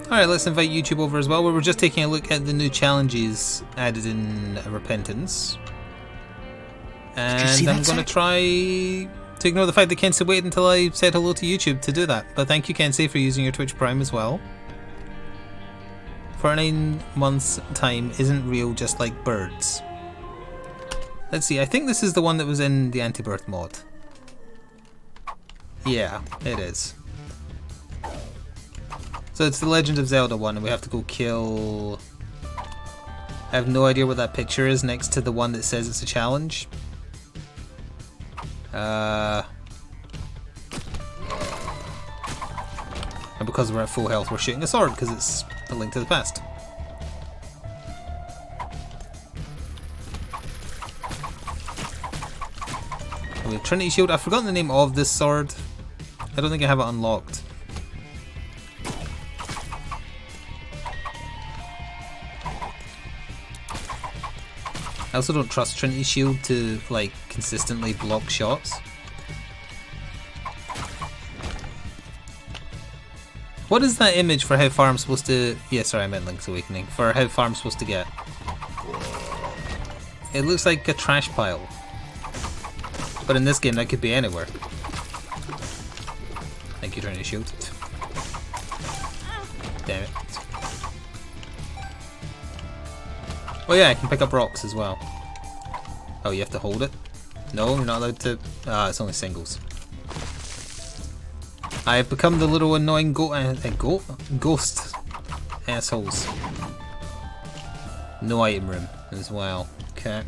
Alright, let's invite YouTube over as well. We were just taking a look at the new challenges added in Repentance. And I'm going to try to ignore the fact that Kensei waited until I said hello to YouTube to do that. But thank you, Kensei, for using your Twitch Prime as well. 49 months time isn't real, just like birds. Let's see, I think this is the one that was in the anti-birth mod. Yeah, it is. So it's the Legend of Zelda one, and we have to go kill... I have no idea what that picture is next to the one that says it's a challenge. And because we're at full health, we're shooting a sword, because it's a Link to the Past. And we have Trinity Shield. I've forgotten the name of this sword. I don't think I have it unlocked. I also don't trust Trinity Shield to, like, consistently block shots. What is that image for how far I'm supposed to... Yeah, sorry, I meant Link's Awakening. For how far I'm supposed to get. It looks like a trash pile. But in this game, that could be anywhere. Thank you, Trinity Shield. Damn it. Oh yeah, I can pick up rocks as well. Oh, you have to hold it? No, you're not allowed to... Ah, it's only singles. I have become the little annoying ghost assholes. No item room as well. Okay.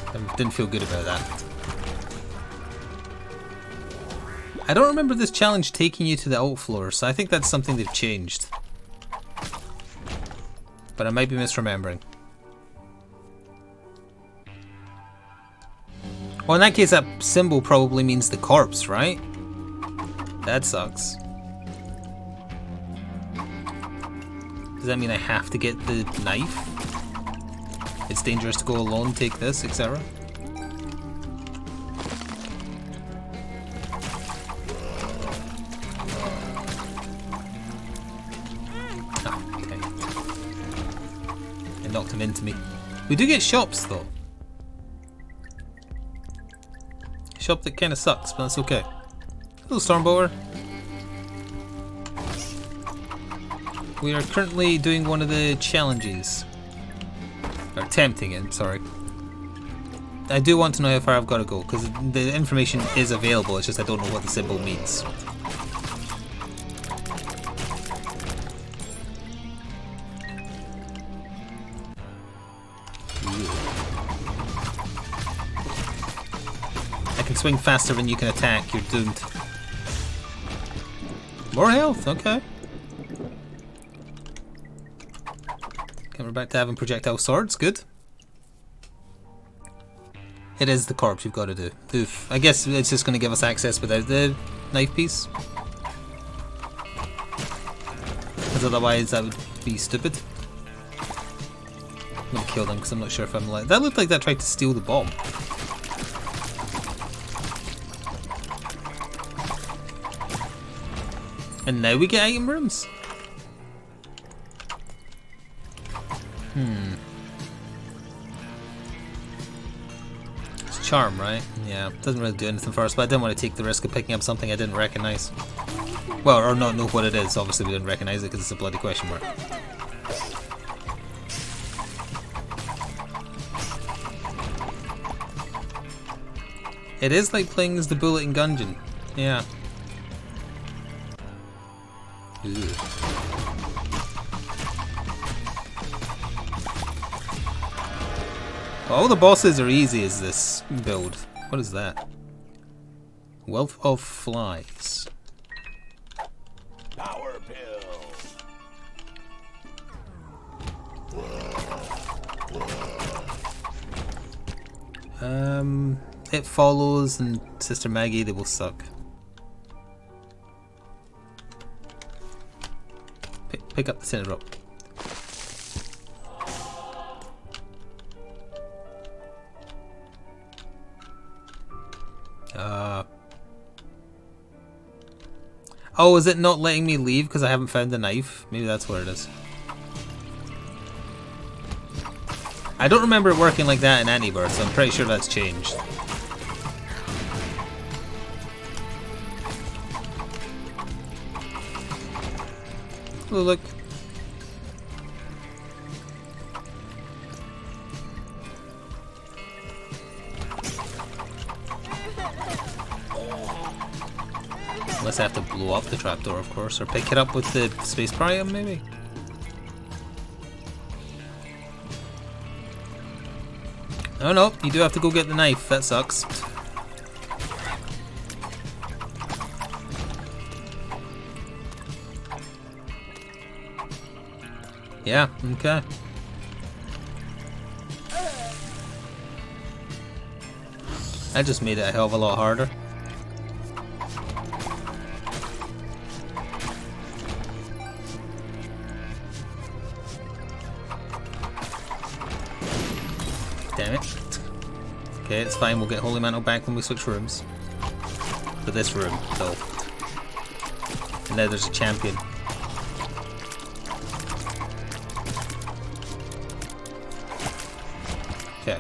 I didn't feel good about that. I don't remember this challenge taking you to the alt floor, so I think that's something they've changed. But I might be misremembering. Well, in that case, that symbol probably means the corpse, right? That sucks. Does that mean I have to get the knife? It's dangerous to go alone, take this, etc. Knocked him into me. We do get shops though. Shop that kind of sucks, but that's okay. Hello, Stormbower. We are currently doing one of the challenges. Or attempting it, sorry. I do want to know how far I've got to go, because the information is available, it's just I don't know what the symbol means. Swing faster than you can attack, you're doomed. More health, okay. Okay, we're back to having projectile swords, good. It is the corpse you've got to do. Oof. I guess it's just going to give us access without the knife piece. Because otherwise that would be stupid. I'm going to kill them because I'm not sure if I'm allowed. That looked like that tried to steal the bomb. And now we get item rooms? It's charm, right? Yeah, doesn't really do anything for us, but I didn't want to take the risk of picking up something I didn't recognize. Well, or not know what it is. Obviously we didn't recognize it because it's a bloody question mark. It is like playing as the bullet in Gungeon. Yeah. Ew. All the bosses are easy as this build. What is that? Wealth of flies. Power pill. It Follows and Sister Maggie, they will suck. Pick up the center rope. Oh, is it not letting me leave because I haven't found the knife? Maybe that's what it is. I don't remember it working like that in Antibird, so I'm pretty sure that's changed. Oh, look. Unless I have to blow up the trapdoor, of course, or pick it up with the space item, maybe? Oh no, you do have to go get the knife, that sucks. Yeah, okay. That just made it a hell of a lot harder. Damn it. Okay, it's fine, we'll get Holy Mantle back when we switch rooms. For this room, though. And now there's a champion. Okay.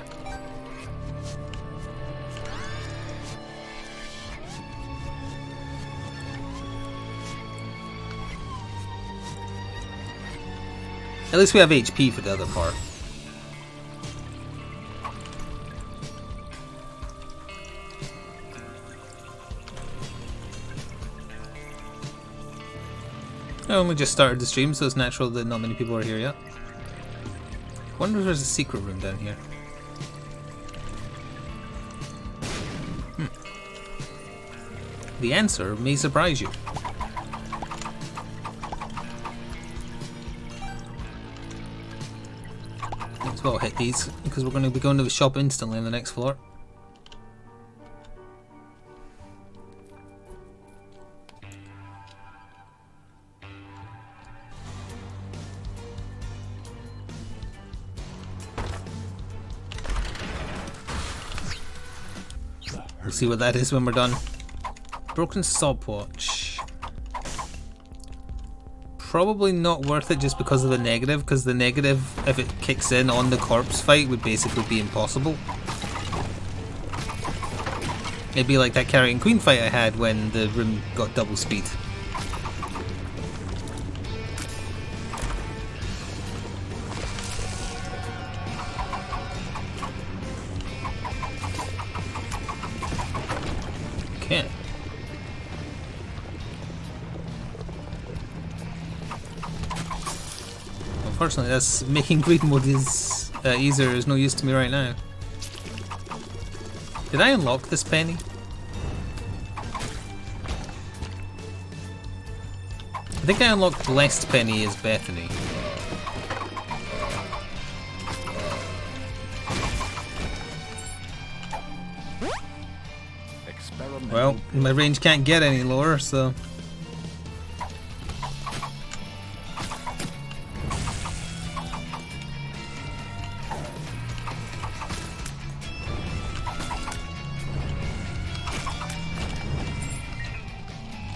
At least we have HP for the other part. I only just started the stream, so it's natural that not many people are here yet. Wonder if there's a secret room down here. The answer may surprise you. Might as well hit these, because we're going to be going to the shop instantly on the next floor. We'll see what that is when we're done. Broken stopwatch. Probably not worth it just because of the negative, because the negative, if it kicks in on the corpse fight, would basically be impossible. It'd be like that Carrion Queen fight I had when the room got double speed. Okay. Unfortunately, that's making greed mode is easier is no use to me right now. Did I unlock this penny? I think I unlocked Blessed Penny as Bethany. Well, my range can't get any lower, so...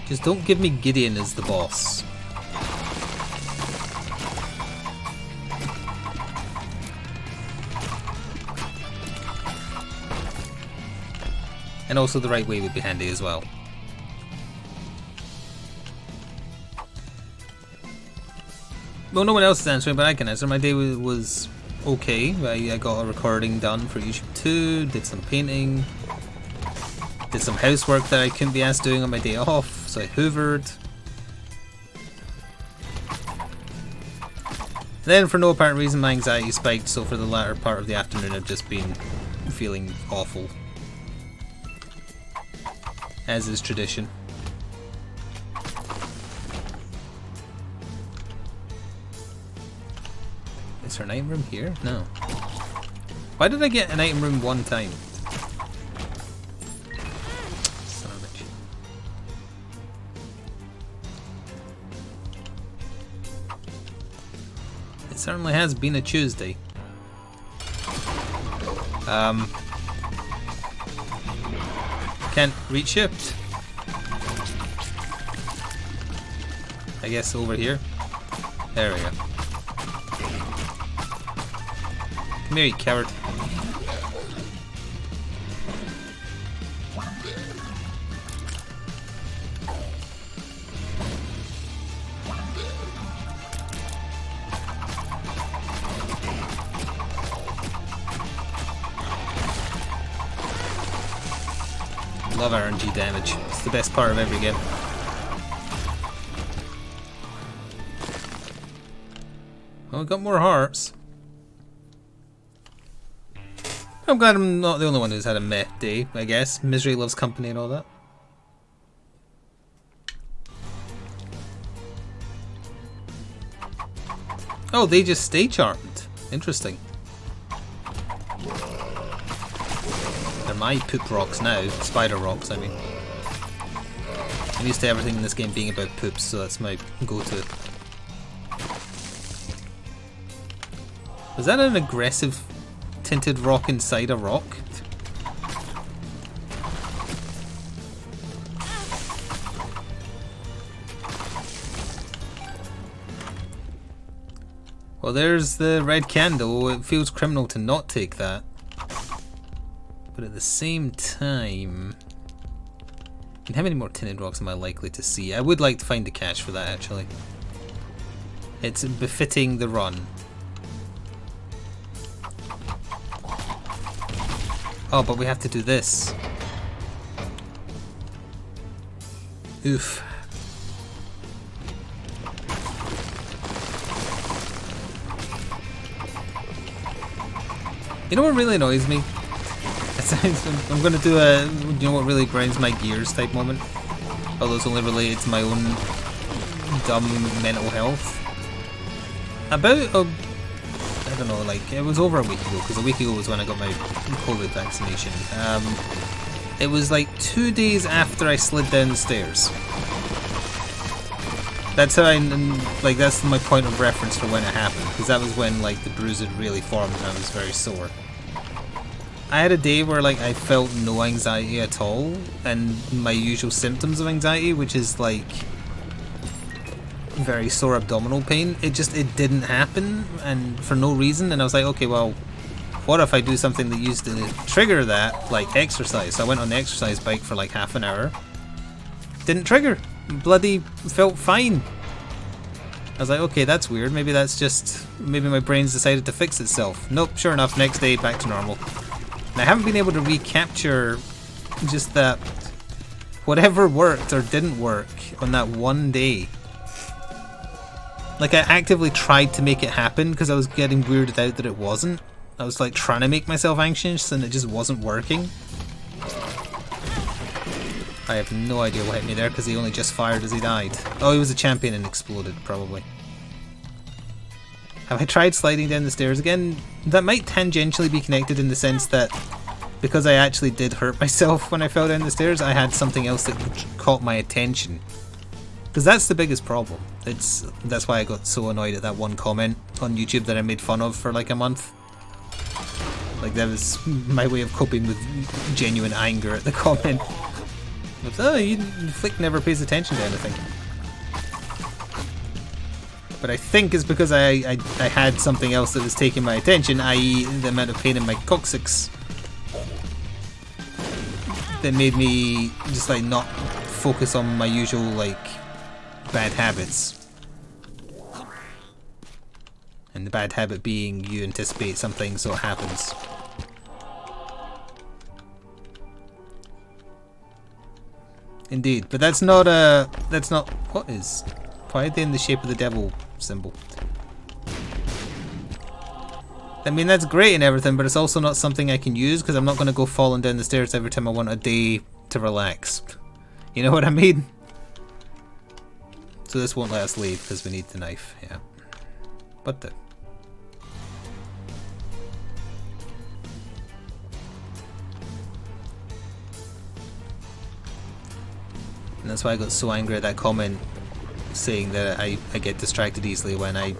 Just don't give me Gideon as the boss. And also the right way would be handy as well. Well, no one else is answering, but I can answer. My day was okay. I got a recording done for YouTube 2, did some painting, did some housework that I couldn't be asked doing on my day off, so I hoovered. Then, for no apparent reason, my anxiety spiked, so for the latter part of the afternoon I've just been feeling awful. As is tradition. Is there an item room here? No. Why did I get an item room one time? Son of a bitch. It certainly has been a Tuesday. Can't reach you. I guess over here. There we go. Come here, you coward. Love RNG damage. It's the best part of every game. Well, we got more hearts. I'm glad I'm not the only one who's had a meh day, I guess. Misery loves company and all that. Oh, they just stay charmed. Interesting. They're my poop rocks now. Spider rocks, I mean. I'm used to everything in this game being about poops, so that's my go-to. Was that an aggressive tinted rock inside a rock? Well, there's the red candle. It feels criminal to not take that. But at the same time... And how many more tinted rocks am I likely to see? I would like to find the cache for that, actually. It's befitting the run. Oh, but we have to do this. Oof. You know what really annoys me? I'm gonna do a, you know what really grinds my gears type moment? Although it's only related to my own dumb mental health. About I don't know, like, it was over a week ago, because a week ago was when I got my COVID vaccination. It was like 2 days after I slid down the stairs. That's how like, that's my point of reference for when it happened, because that was when, like, the bruise had really formed and I was very sore. I had a day where, like, I felt no anxiety at all, and my usual symptoms of anxiety, which is, like, very sore abdominal pain, it didn't happen, and for no reason, and I was like, okay, well, what if I do something that used to trigger that, like exercise? So I went on the exercise bike for like half an hour. Didn't trigger. Bloody felt fine. I was like, okay, that's weird. Maybe that's just, maybe my brain's decided to fix itself. Nope, sure enough, next day, back to normal. And I haven't been able to recapture just that, whatever worked or didn't work on that one day. Like, I actively tried to make it happen because I was getting weirded out that it wasn't. I was like trying to make myself anxious and it just wasn't working. I have no idea what hit me there because he only just fired as he died. Oh, he was a champion and exploded, probably. Have I tried sliding down the stairs again? That might tangentially be connected in the sense that because I actually did hurt myself when I fell down the stairs, I had something else that caught my attention. Because that's the biggest problem. That's why I got so annoyed at that one comment on YouTube that I made fun of for like a month. Like, that was my way of coping with genuine anger at the comment. But, oh, Flik never pays attention to anything. But I think it's because I had something else that was taking my attention, i.e. the amount of pain in my coccyx, that made me just like not focus on my usual like bad habits. And the bad habit being you anticipate something so it happens. Indeed, but that's not what is? Why are they in the shape of the devil symbol? I mean, that's great and everything, but it's also not something I can use because I'm not going to go falling down the stairs every time I want a day to relax. You know what I mean? So this won't let us leave because we need the knife, yeah. What the? And that's why I got so angry at that comment saying that I get distracted easily when I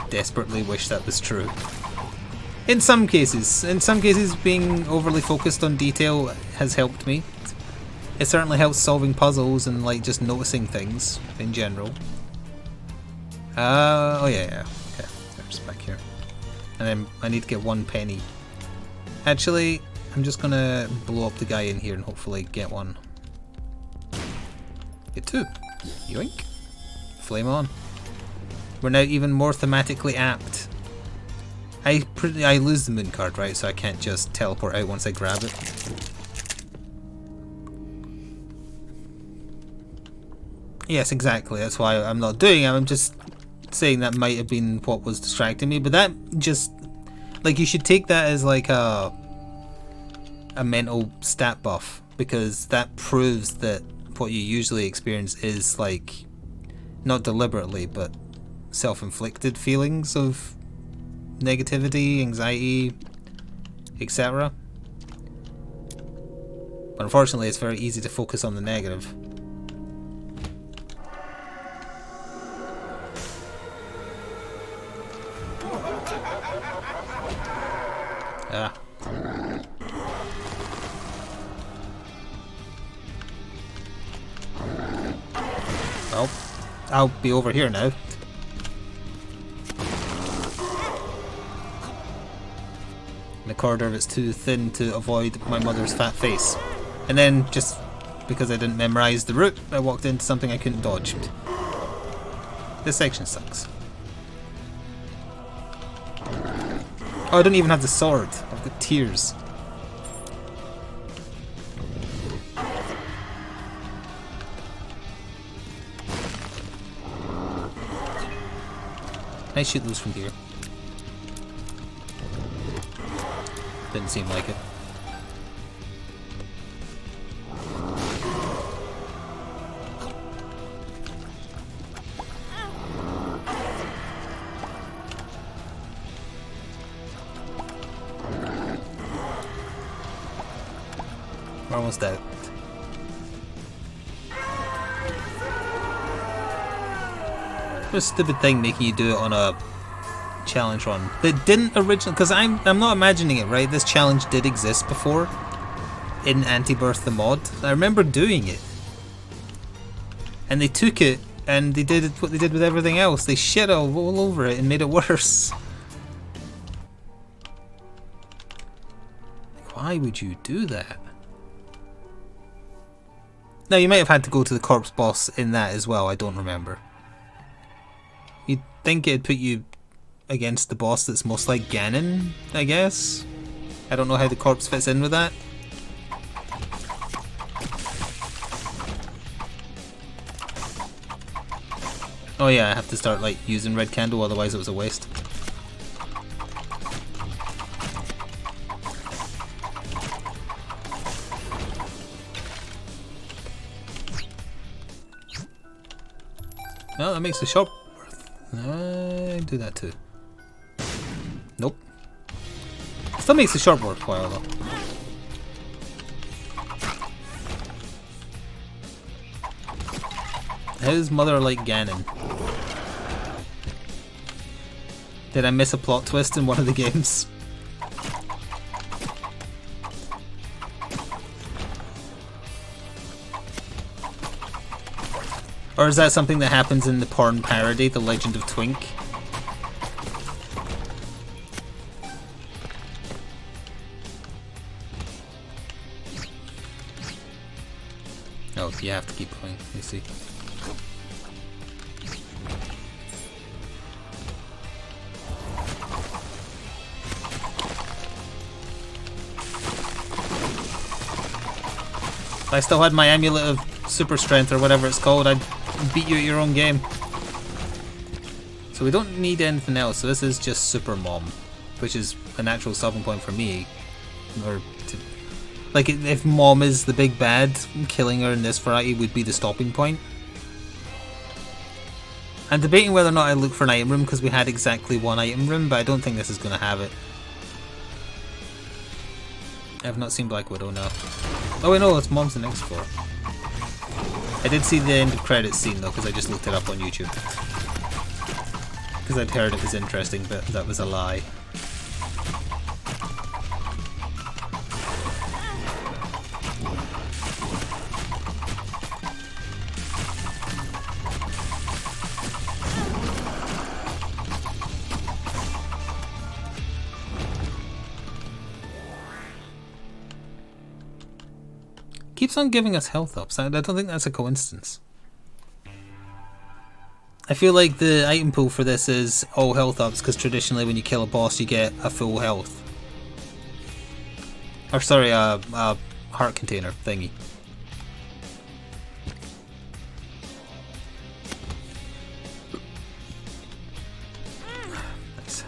desperately wish that was true. In some cases being overly focused on detail has helped me. It certainly helps solving puzzles and like just noticing things in general. Oh yeah. Okay, there's back here. And then I need to get 1 penny. Actually, I'm just gonna blow up the guy in here and hopefully get one. Get 2. Yoink. Flame on. We're now even more thematically apt. I lose the moon card, right? So I can't just teleport out once I grab it. Yes, exactly. That's why I'm not doing it. I'm just saying that might have been what was distracting me. But that just... like, you should take that as like a mental stat buff. Because that proves that what you usually experience is like... not deliberately, but self-inflicted feelings of negativity, anxiety, etc. But unfortunately, it's very easy to focus on the negative. Ah. Well, I'll be over here now. The corridor is too thin to avoid my mother's fat face. And then, just because I didn't memorize the route, I walked into something I couldn't dodge. This section sucks. Oh, I don't even have the sword. I've got tears. Can I shoot those from here? Didn't seem like it. We're almost out. What a stupid thing making you do it on a challenge run that didn't originally, because I'm not imagining it, right? This challenge did exist before in Anti-Birth the mod. I remember doing it, and they took it and they did what they did with everything else. They shit all over it and made it worse. Why would you do that? Now, you might have had to go to the corpse boss in that as well. I don't remember. You'd think it'd put you against the boss that's most like Ganon, I guess. I don't know how the corpse fits in with that. Oh yeah, I have to start like using red candle, otherwise it was a waste. Well, that makes the shop worth. I do that too. Nope. Still makes the shop worthwhile though. How's Mother like Ganon? Did I miss a plot twist in one of the games? Or is that something that happens in the porn parody, The Legend of Twink? Oh, you have to keep going, you see. If I still had my amulet of super strength or whatever it's called, I'd beat you at your own game. So we don't need anything else, so this is just Super Mom, which is a natural stopping point for me. Or to, like, if Mom is the big bad, killing her in this variety would be the stopping point. I'm debating whether or not I look for an item room because we had exactly one item room, but I don't think this is going to have it. I have not seen Black Widow now. Oh wait, no, it's Mom's the next floor. I did see the end of credits scene though, because I just looked it up on YouTube. Because I'd heard it was interesting, but that was a lie. keeps on giving us health ups. I don't think that's a coincidence. I feel like the item pool for this is all health ups because traditionally when you kill a boss you get a full health. Or sorry, a heart container thingy. Nice.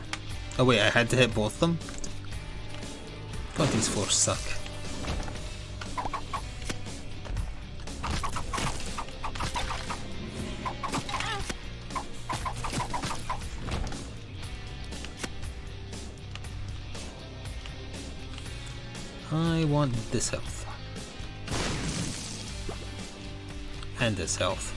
Oh wait, I had to hit both of them? God, these floors suck. I want this health. And this health.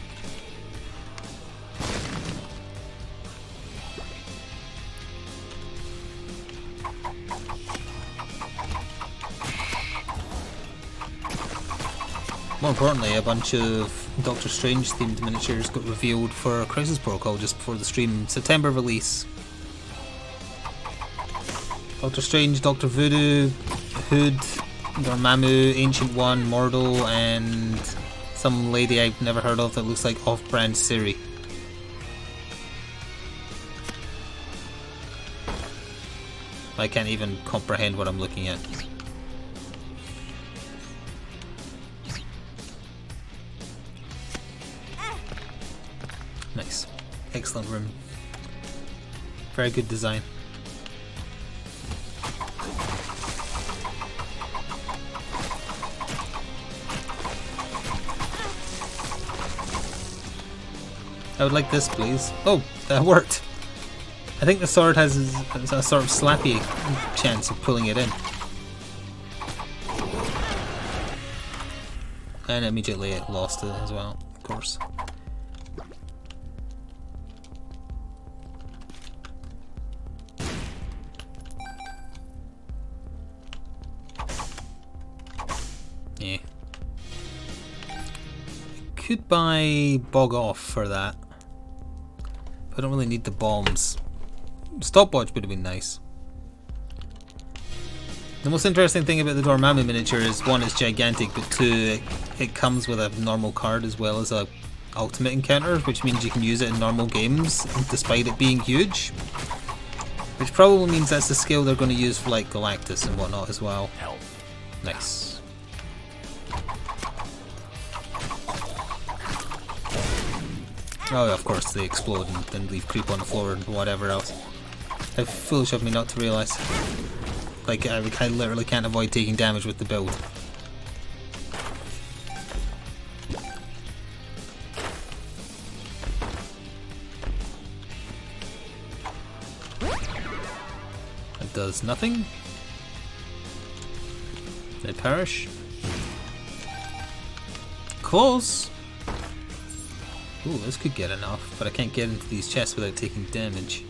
More importantly, a bunch of Doctor Strange themed miniatures got revealed for Crisis Protocol just before the stream. September release. Doctor Strange, Doctor Voodoo, Hood, Dormammu, Ancient One, Mordo, and some lady I've never heard of that looks like off-brand Siri. I can't even comprehend what I'm looking at. Nice. Excellent room. Very good design. I would like this, please. Oh, that worked. I think the sword has a sort of slappy chance of pulling it in. And immediately it lost it as well, of course. Yeah. Could buy Bog Off for that. I don't really need the bombs. Stopwatch would have been nice. The most interesting thing about the Dormammu miniature is one, it's gigantic, but two, it comes with a normal card as well as a ultimate encounter, which means you can use it in normal games despite it being huge. Which probably means that's the skill they're going to use for like Galactus and whatnot as well. Nice. Oh, of course, they explode and then leave creep on the floor and whatever else. How foolish of me not to realise. Like, I literally can't avoid taking damage with the build. It does nothing. They perish. Close! Ooh, this could get enough, but I can't get into these chests without taking damage.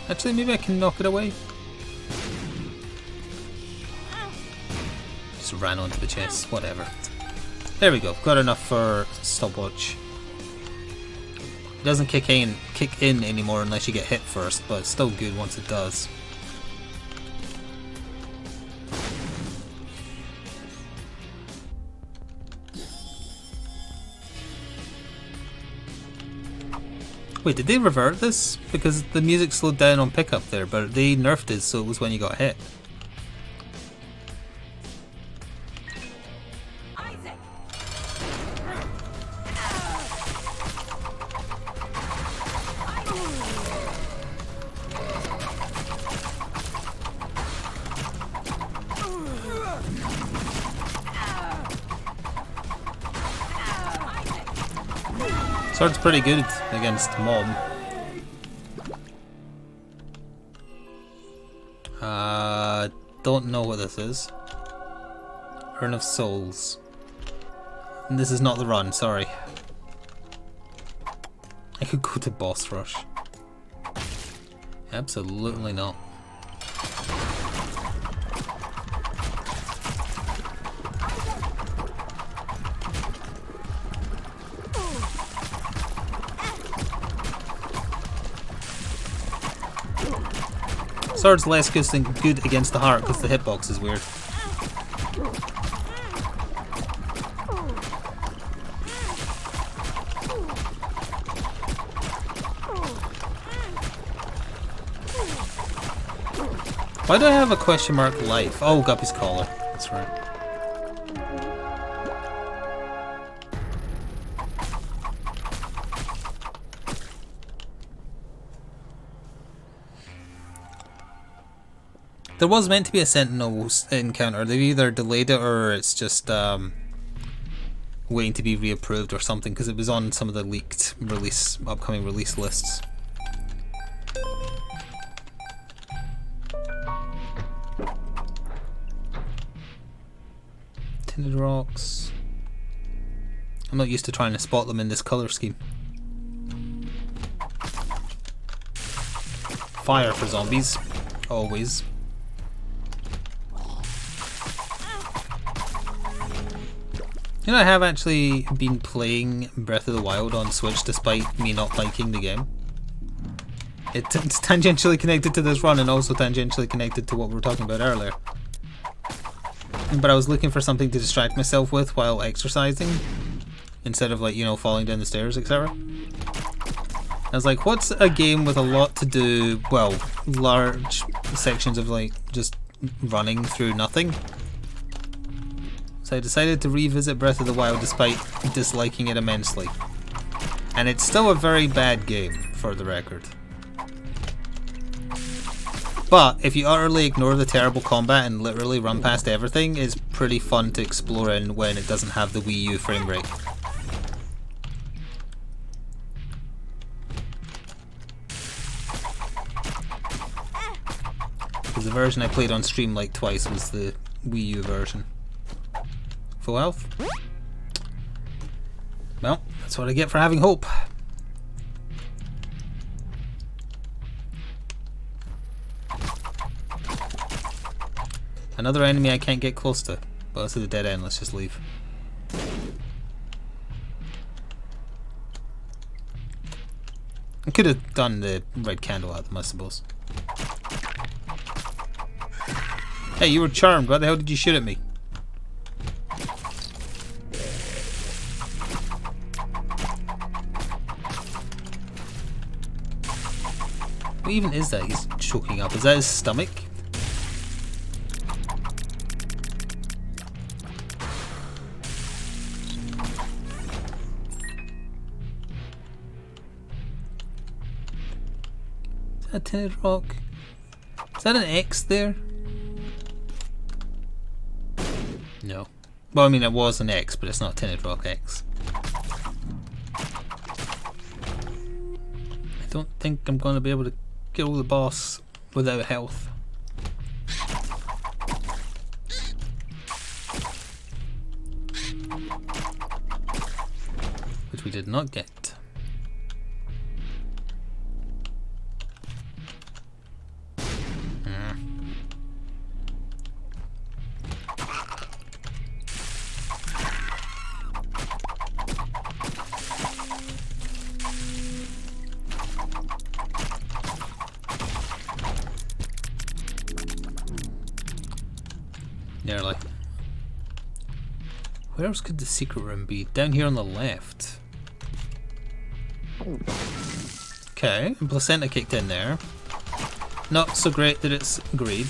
Actually, maybe I can knock it away. Just ran onto the chest, whatever. There we go, got enough for stopwatch. It doesn't kick in anymore unless you get hit first, but it's still good once it does. Wait, did they revert this? Because the music slowed down on pickup there, but they nerfed it so it was when you got hit. Sword's pretty good against mob. Don't know what this is. Urn of Souls. And this is not the run, sorry. I could go to boss rush. Absolutely not. Sword's less good against the heart because the hitbox is weird. Why do I have a question mark life? Oh, Guppy's collar. That's right. There was meant to be a Sentinel encounter. They've either delayed it or it's just waiting to be reapproved or something, because it was on some of the leaked upcoming release lists. Tinted rocks. I'm not used to trying to spot them in this colour scheme. Fire for zombies, always. You know, I have actually been playing Breath of the Wild on Switch despite me not liking the game. It's tangentially connected to this run and also tangentially connected to what we were talking about earlier. But I was looking for something to distract myself with while exercising, instead of, like, you know, falling down the stairs, etc. I was like, what's a game with a lot to do, well, large sections of, like, just running through nothing? So I decided to revisit Breath of the Wild despite disliking it immensely. And it's still a very bad game, for the record. But if you utterly ignore the terrible combat and literally run past everything, it's pretty fun to explore in when it doesn't have the Wii U frame rate. Because the version I played on stream like twice was the Wii U version. Full health? Well, that's what I get for having hope. Another enemy I can't get close to. Well, this is a dead end, let's just leave. I could have done the red candle at them, I suppose. Hey, you were charmed, why the hell did you shoot at me? What even is that he's choking up? Is that his stomach? Is that a tinted rock? Is that an X there? No. Well, I mean, it was an X, but it's not tinted rock X. I don't think I'm going to be able to kill the boss without health. Which we did not get. Nearly. Where else could the secret room be? Down here on the left. Okay, and placenta kicked in there. Not so great that it's greed.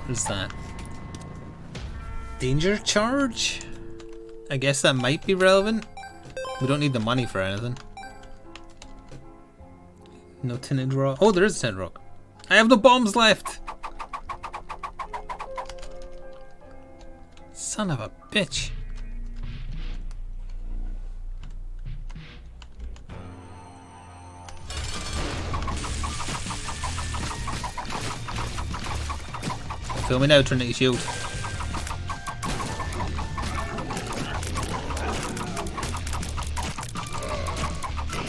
What is that? Danger charge? I guess that might be relevant. We don't need the money for anything. No tinted rock. Oh, there is a tinted rock. I have no bombs left! Son of a bitch. Feel me now, Trinity Shield.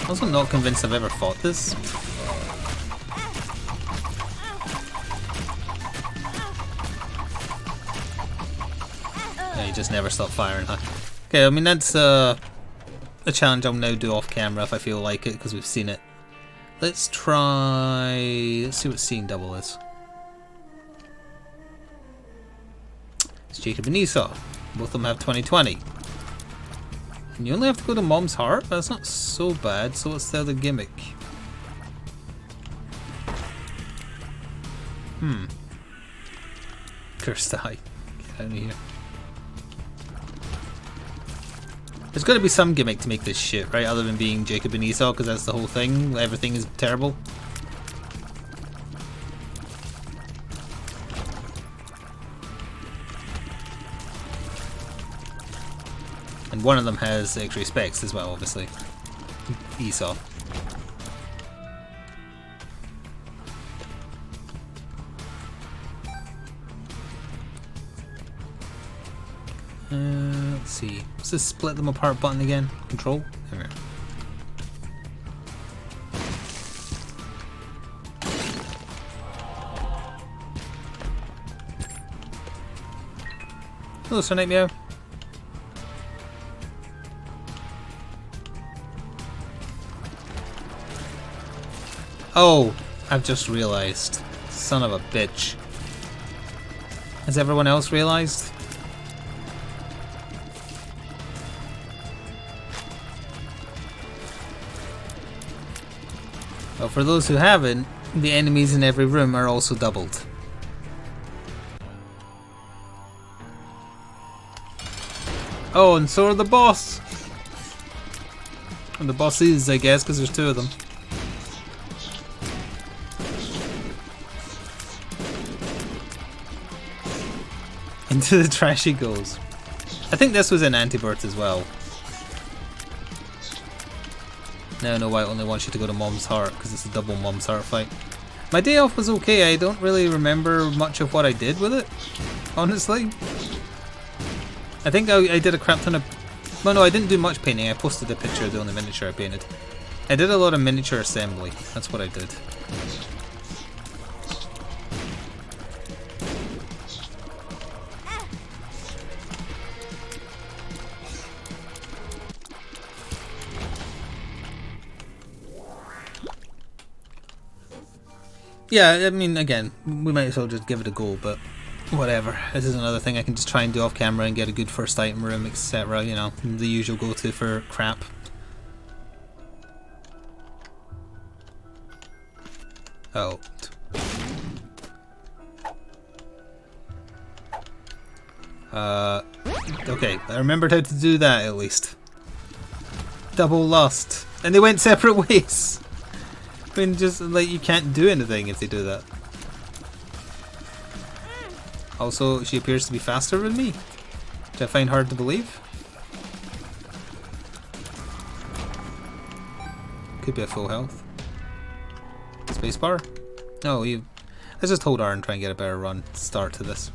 I'm also not convinced I've ever fought this. Yeah, you just never stop firing, huh? Okay, I mean that's a challenge I'll now do off camera if I feel like it, because we've seen it. Let's try... let's see what seeing double is. It's Jacob and Esau. Both of them have 20/20. And you only have to go to Mom's Heart? That's not so bad. So what's the other gimmick? Cursed eye. Get out of here. There's got to be some gimmick to make this shit, right? Other than being Jacob and Esau, because that's the whole thing. Everything is terrible. And one of them has X-ray specs as well, obviously. Esau. Let's see. What's this split them apart button again? Control? There we are. Hello, Sir Night Meow. Oh, I've just realised. Son of a bitch. Has everyone else realised? Well, for those who haven't, the enemies in every room are also doubled. Oh, and so are the boss! And the bosses, I guess, because there's two of them. Into the trash he goes. I think this was in Anti-Birth as well. Now I know why it only wants you to go to Mom's Heart, because it's a double Mom's Heart fight. My day off was okay. I don't really remember much of what I did with it, honestly. I think I did a crap ton of... well, no, I didn't do much painting. I posted a picture of the only miniature I painted. I did a lot of miniature assembly. That's what I did. Yeah, I mean, again, we might as well just give it a go, but whatever. This is another thing I can just try and do off camera and get a good first item room, etc. You know, the usual go-to for crap. Oh. Okay, I remembered how to do that at least. Double lust. And they went separate ways. I mean, just like, you can't do anything if they do that. Also, she appears to be faster than me, which I find hard to believe. Could be a full health. Spacebar? No, you. Let's just hold R and try and get a better run start to this.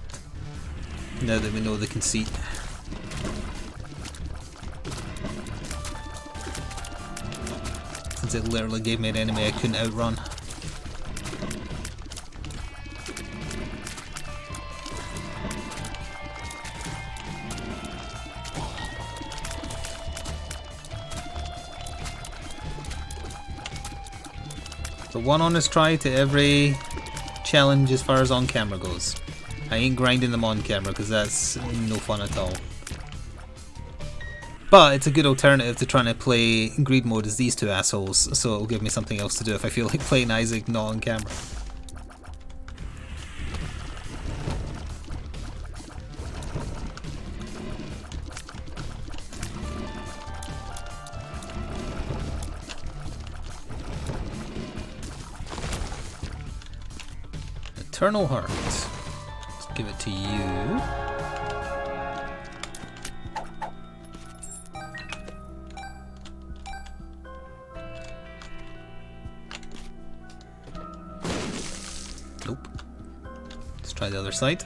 Now that we know the conceit. Since it literally gave me an enemy I couldn't outrun. So one honest try to every challenge as far as on camera goes. I ain't grinding them on camera because that's no fun at all. But it's a good alternative to trying to play greed mode as these two assholes, so it'll give me something else to do if I feel like playing Isaac not on camera. Eternal Heart. Let's give it to you. Nope. Let's try the other side.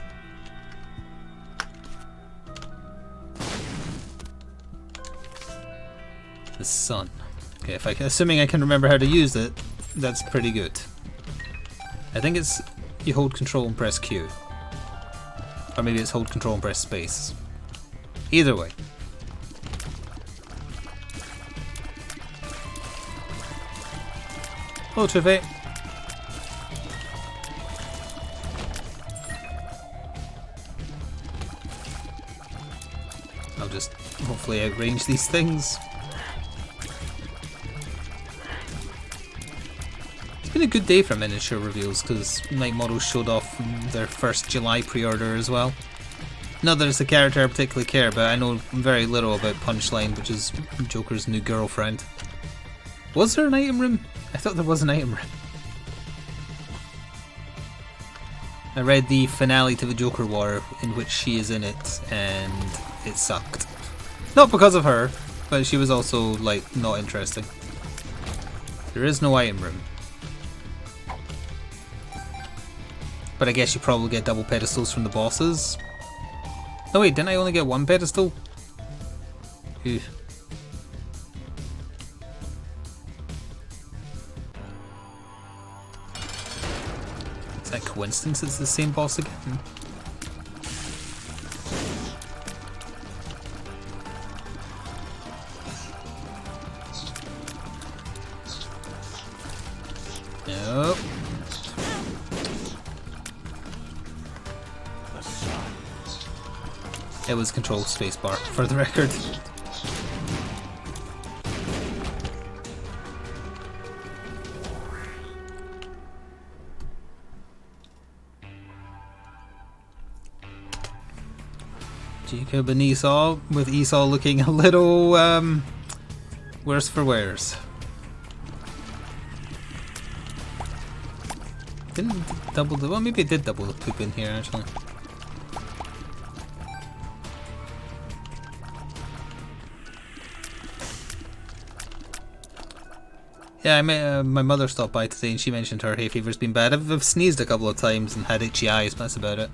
The sun. Okay, if assuming I can remember how to use it, that's pretty good. I think it's you hold control and press Q. Or maybe it's hold control and press space. Either way. Hello, Trivet. I'll just hopefully outrange these things. It's been a good day for miniature reveals because Night Models showed off their first July pre-order as well. Not that it's a character I particularly care about, I know very little about Punchline, which is Joker's new girlfriend. Was there an item room? I thought there was an item room. I read the finale to the Joker War in which she is in it and it sucked. Not because of her, but she was also like not interesting. There is no item room. But I guess you probably get double pedestals from the bosses. No wait, didn't I only get one pedestal? Phew. Is that coincidence it's the same boss again? Nope. It was control spacebar, for the record. Jacob and Esau, with Esau looking a little worse for wears. Didn't double the, well maybe it did double the poop in here actually. Yeah, I met, my mother stopped by today and she mentioned her hay fever's been bad. I've sneezed a couple of times and had itchy eyes, but that's about it.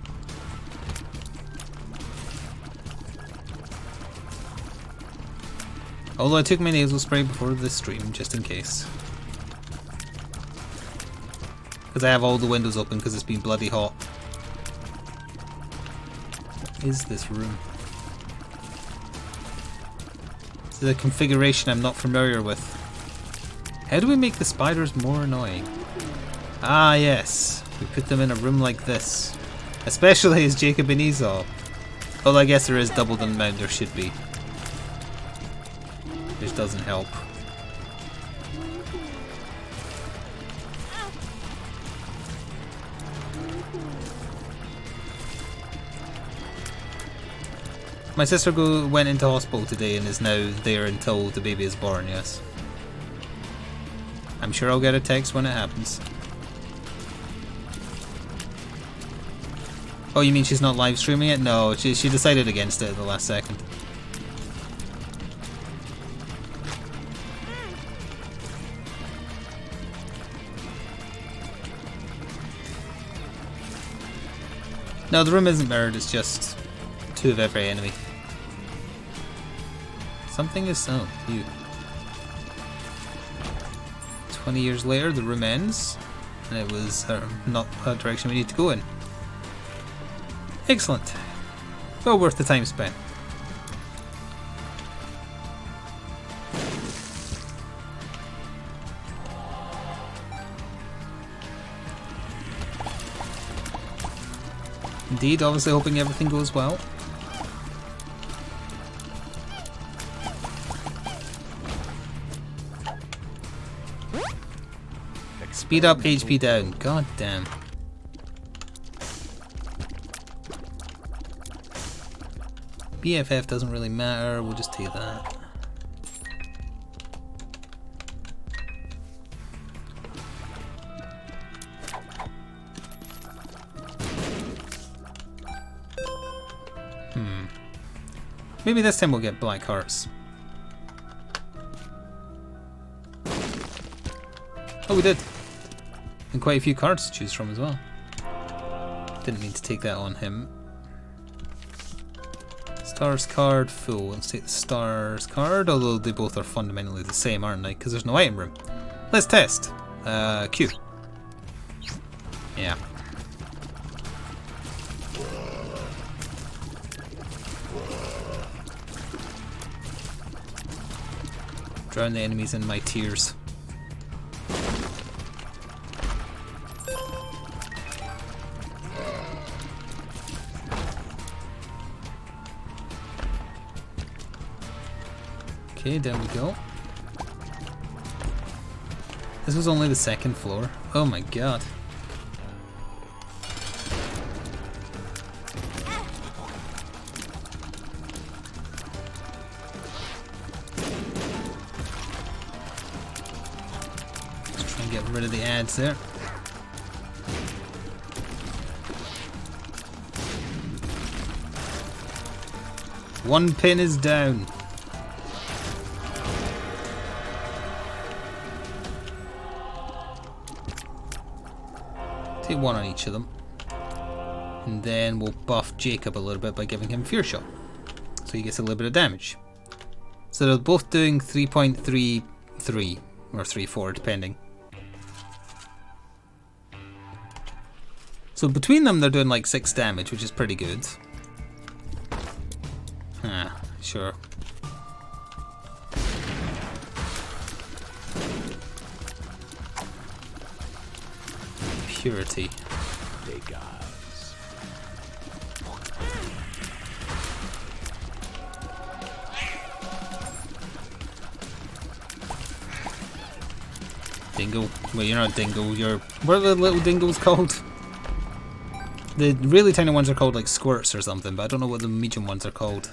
Although I took my nasal spray before the stream, just in case. Because I have all the windows open because it's been bloody hot. What is this room? This is a configuration I'm not familiar with. How do we make the spiders more annoying? Ah yes, we put them in a room like this. Especially as Jacob and Esau. Although I guess there is double the amount there should be. Which doesn't help. My sister went into hospital today and is now there until the baby is born, yes. I'm sure I'll get a text when it happens. Oh, you mean she's not live streaming it? No, she decided against it at the last second. No, the room isn't mirrored, it's just two of every enemy. Something is sown. You. 20 years later, the room ends, and it was not a direction we need to go in. Excellent. Well worth the time spent. Indeed, obviously hoping everything goes well. Speed up, HP down. God damn. BFF doesn't really matter, we'll just take that. Maybe this time we'll get black hearts. Oh, we did. And quite a few cards to choose from as well. Didn't mean to take that on him. Stars card, full. Let's take the stars card, although they both are fundamentally the same, aren't they? Because there's no item room. Let's test. Q. Yeah. Drown the enemies in my tears. Okay, down we go. This was only the second floor. Oh my god. Let's try and get rid of the ads there. One pin is down. Take one on each of them. And then we'll buff Jacob a little bit by giving him Fear Shot. So he gets a little bit of damage. So they're both doing 3.33 or 3.4 depending. So between them they're doing like 6 damage, which is pretty good. Ah, sure. Purity. Hey guys. Dingo. Well, you're not Dingo. You're... What are the little dingoes called? The really tiny ones are called like squirts or something, but I don't know what the medium ones are called.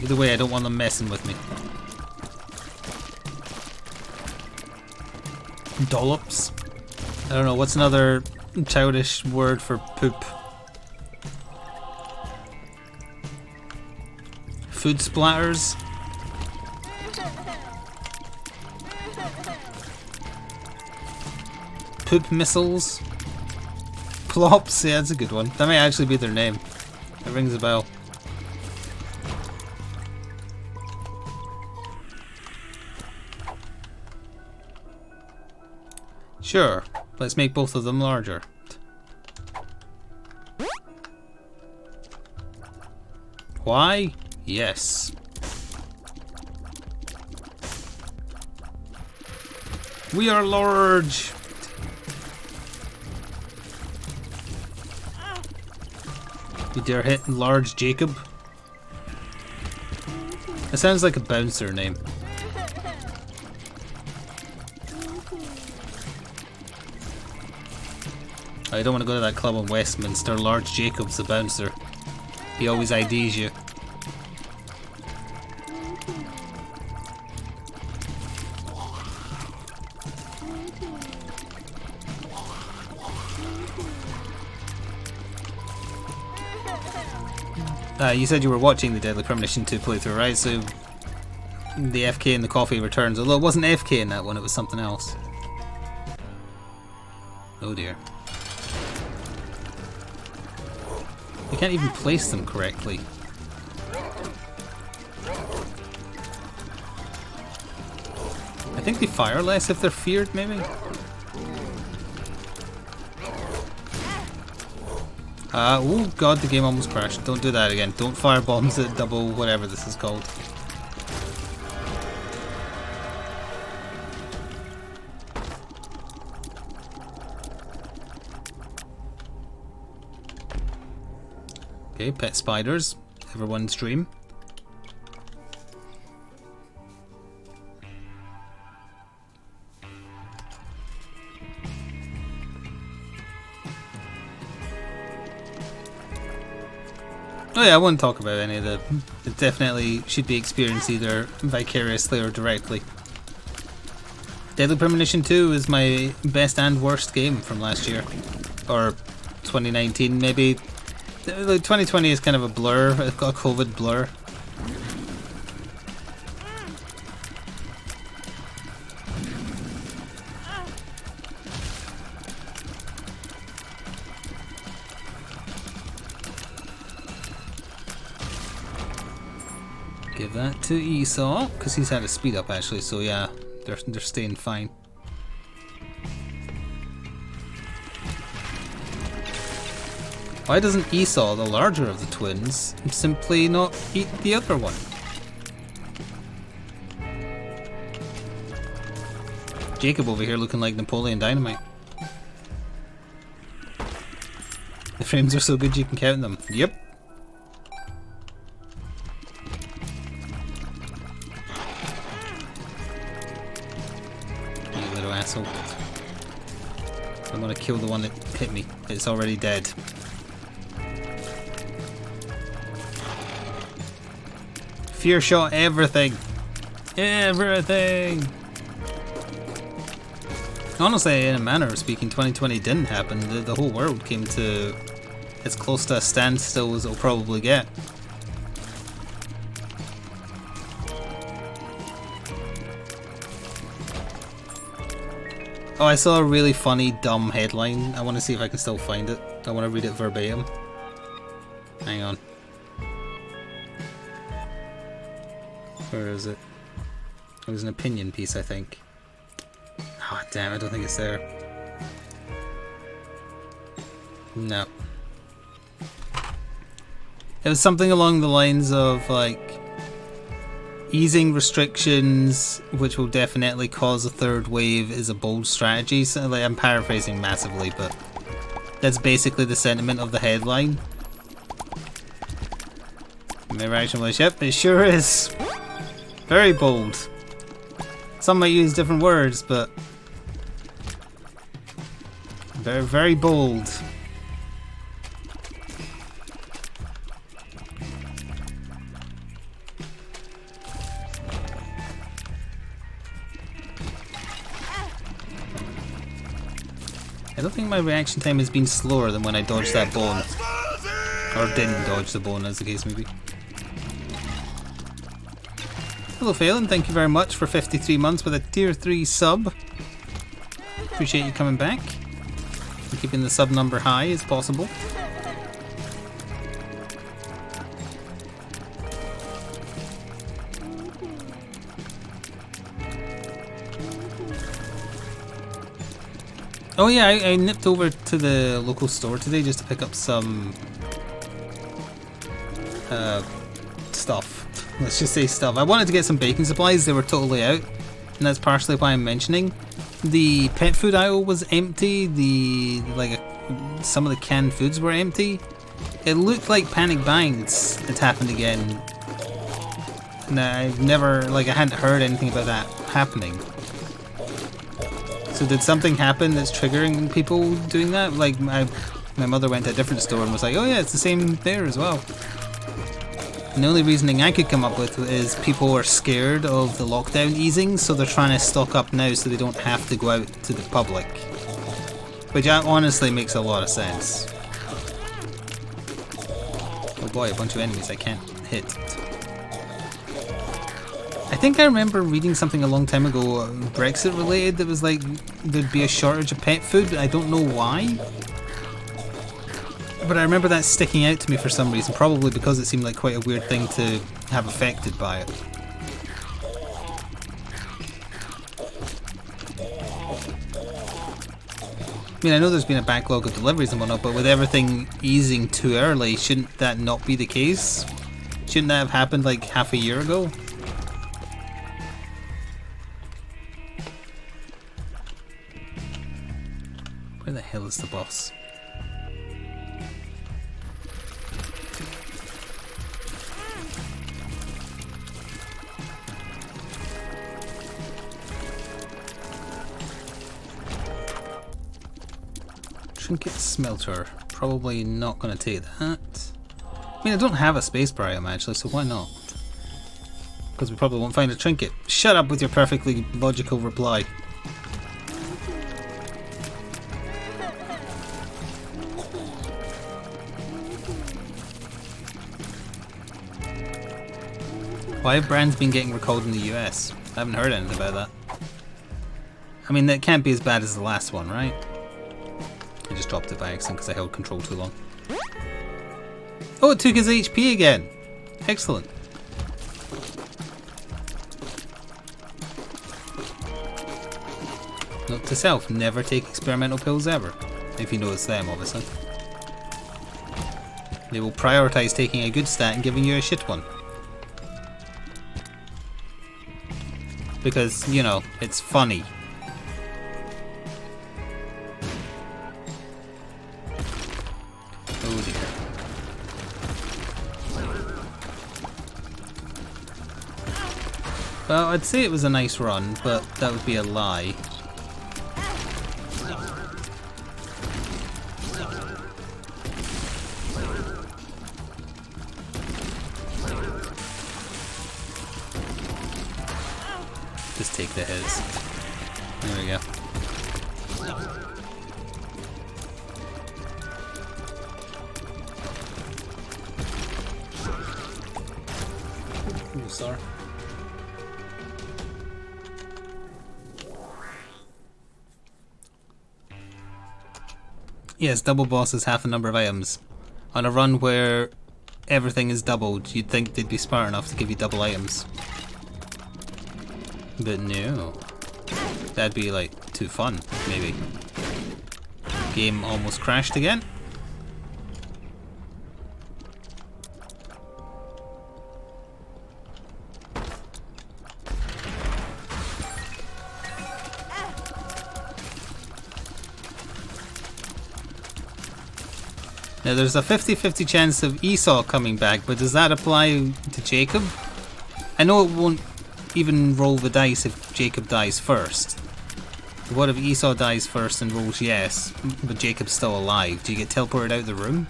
Either way, I don't want them messing with me. Dollops? I don't know, what's another childish word for poop? Food splatters? Poop missiles? Plops? Yeah, that's a good one. That might actually be their name. It rings a bell. Sure, let's make both of them larger. Why? Yes. We are large! You dare hit large Jacob? It sounds like a bouncer name. I don't want to go to that club in Westminster. Large Jacob's the bouncer. He always IDs you. You said you were watching the Deadly Premonition 2 playthrough, right? So the FK in the coffee returns. Although it wasn't FK in that one, it was something else. Oh dear. I can't even place them correctly. I think they fire less if they're feared, maybe? Oh god, the game almost crashed. Don't do that again. Don't fire bombs at double whatever this is called. Okay, pet spiders. Everyone's dream. Oh yeah, I won't talk about any of the... It definitely should be experienced either vicariously or directly. Deadly Premonition 2 is my best and worst game from last year. Or 2019 maybe. 2020 is kind of a blur, a COVID blur. Give that to Esau, because he's had a speed up actually, so yeah, they're staying fine. Why doesn't Esau, the larger of the twins, simply not eat the other one? Jacob over here looking like Napoleon Dynamite. The frames are so good you can count them. Yep. asshole. I'm gonna kill the one that hit me. It's already dead. Fear shot everything. Everything! Honestly, in a manner of speaking, 2020 didn't happen. The whole world came to as close to a standstill as it'll probably get. Oh, I saw a really funny, dumb headline. I want to see if I can still find it. I want to read it verbatim. Hang on. Where is it? It was an opinion piece, I think. Oh, damn, I don't think it's there. No. It was something along the lines of, like, easing restrictions, which will definitely cause a third wave, is a bold strategy. So, like, I'm paraphrasing massively, but that's basically the sentiment of the headline. My reaction was, yep, it sure is. Very bold. Some might use different words, but very, very bold. I don't think my reaction time has been slower than when I dodged that bone. Or didn't dodge the bone, as the case may be. Hello Phelan, thank you very much for 53 months with a tier 3 sub. Appreciate you coming back and keeping the sub number high as possible. Oh yeah, I nipped over to the local store today just to pick up some stuff. Let's just say stuff. I wanted to get some baking supplies, they were totally out, and that's partially why I'm mentioning. The pet food aisle was empty, some of the canned foods were empty. It looked like panic buying had happened again. And I've never, I hadn't heard anything about that happening. So did something happen that's triggering people doing that? Like, my mother went to a different store and was like, oh yeah, it's the same there as well. And the only reasoning I could come up with is people are scared of the lockdown easing, so they're trying to stock up now so they don't have to go out to the public. Which honestly makes a lot of sense. Oh boy, a bunch of enemies I can't hit. I think I remember reading something a long time ago, Brexit related, that was like there'd be a shortage of pet food. I don't know why. But I remember that sticking out to me for some reason, probably because it seemed like quite a weird thing to have affected by it. I mean, I know there's been a backlog of deliveries and whatnot, but with everything easing too early, shouldn't that not be the case? Shouldn't that have happened like half a year ago? Where the hell is the boss? Trinket smelter. Probably not going to take that. I mean, I don't have a space bar item actually, so why not? Because we probably won't find a trinket. Shut up with your perfectly logical reply. Why have brands been getting recalled in the US? I haven't heard anything about that. I mean, that can't be as bad as the last one, right? I just dropped it by accident because I held control too long. Oh, it took his HP again! Excellent. Note to self, never take experimental pills ever. If you know it's them, obviously. They will prioritise taking a good stat and giving you a shit one. Because, you know, it's funny. Oh dear. Well, I'd say it was a nice run, but that would be a lie. Just take the hits. There we go. Ooh, sorry. Yes, double boss is half the number of items. On a run where everything is doubled, you'd think they'd be smart enough to give you double items. But no. That'd be like too fun, maybe. Game almost crashed again. Now there's a 50-50 chance of Esau coming back, but does that apply to Jacob? I know it won't even roll the dice if Jacob dies first. What if Esau dies first and rolls yes, but Jacob's still alive? Do you get teleported out of the room?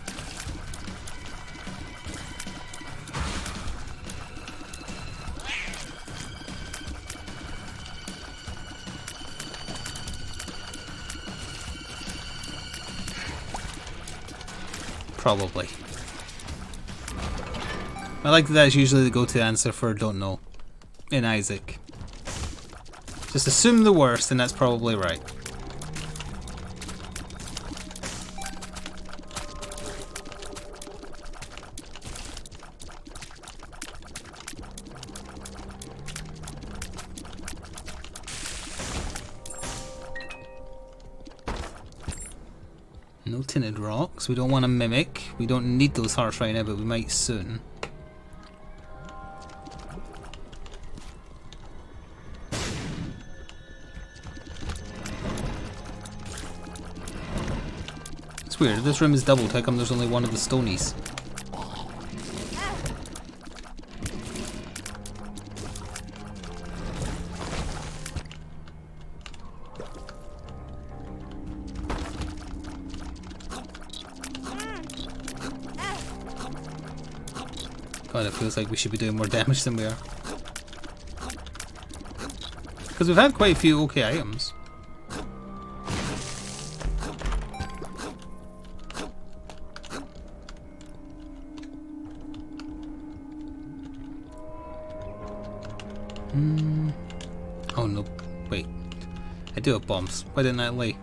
Probably. I like that that's usually the go-to answer for don't know in Isaac. Just assume the worst and that's probably right. No tinted rocks. We don't want to mimic. We don't need those hearts right now, but we might soon. It's weird. If this room is doubled, how come there's only one of the stonies? God, it feels like we should be doing more damage than we are. Because we've had quite a few okay items. Oh no, wait. I do have bombs. Why didn't I lay?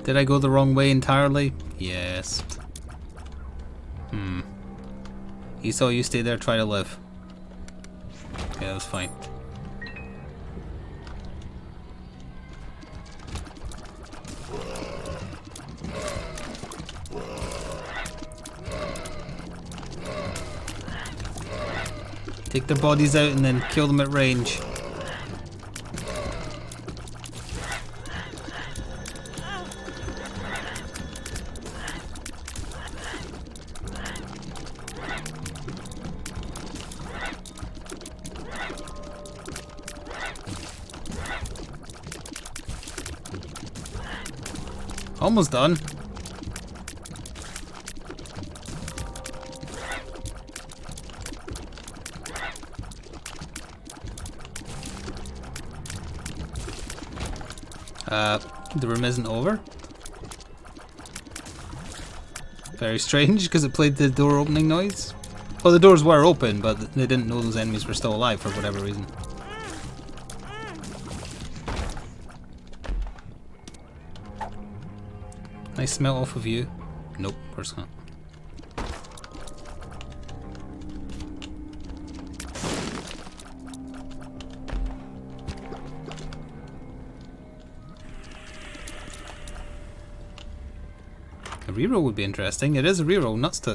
Did I go the wrong way entirely? Yes. Esau, you stay there, try to live. Okay, that was fine. Take their bodies out and then kill them at range. Almost done. The room isn't over. Very strange, because it played the door opening noise. Well, the doors were open, but they didn't know those enemies were still alive for whatever reason. Nice smell off of you. Nope, of course not. A reroll would be interesting. It is a reroll, nuts to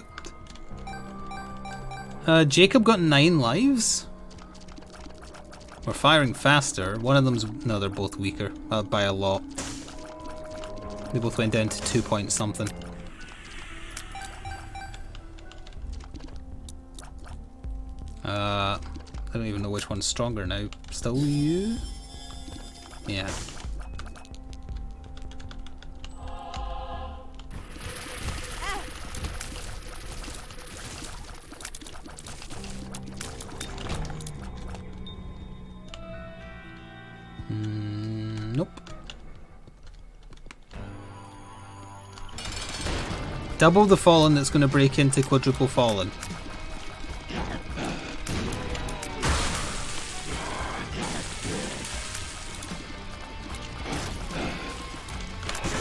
it. Jacob got 9 lives. We're firing faster. One of them's... no, they're both weaker. By a lot. They both went down to 2 point something. I don't even know which one's stronger now. Still you? Yeah. Nope. Double the fallen that's going to break into quadruple fallen.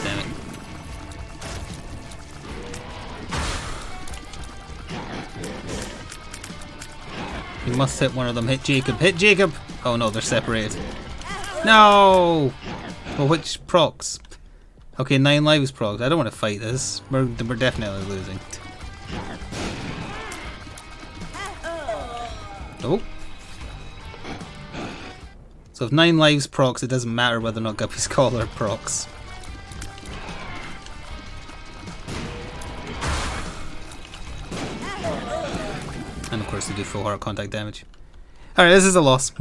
Damn it. You must hit one of them. Hit Jacob. Hit Jacob! Oh no, they're separated. No! Well, which procs? Okay, 9 lives procs. I don't want to fight this. We're definitely losing. Oh. So if 9 lives procs, it doesn't matter whether or not Guppy's Collar procs. And of course they do full heart contact damage. Alright, this is a loss.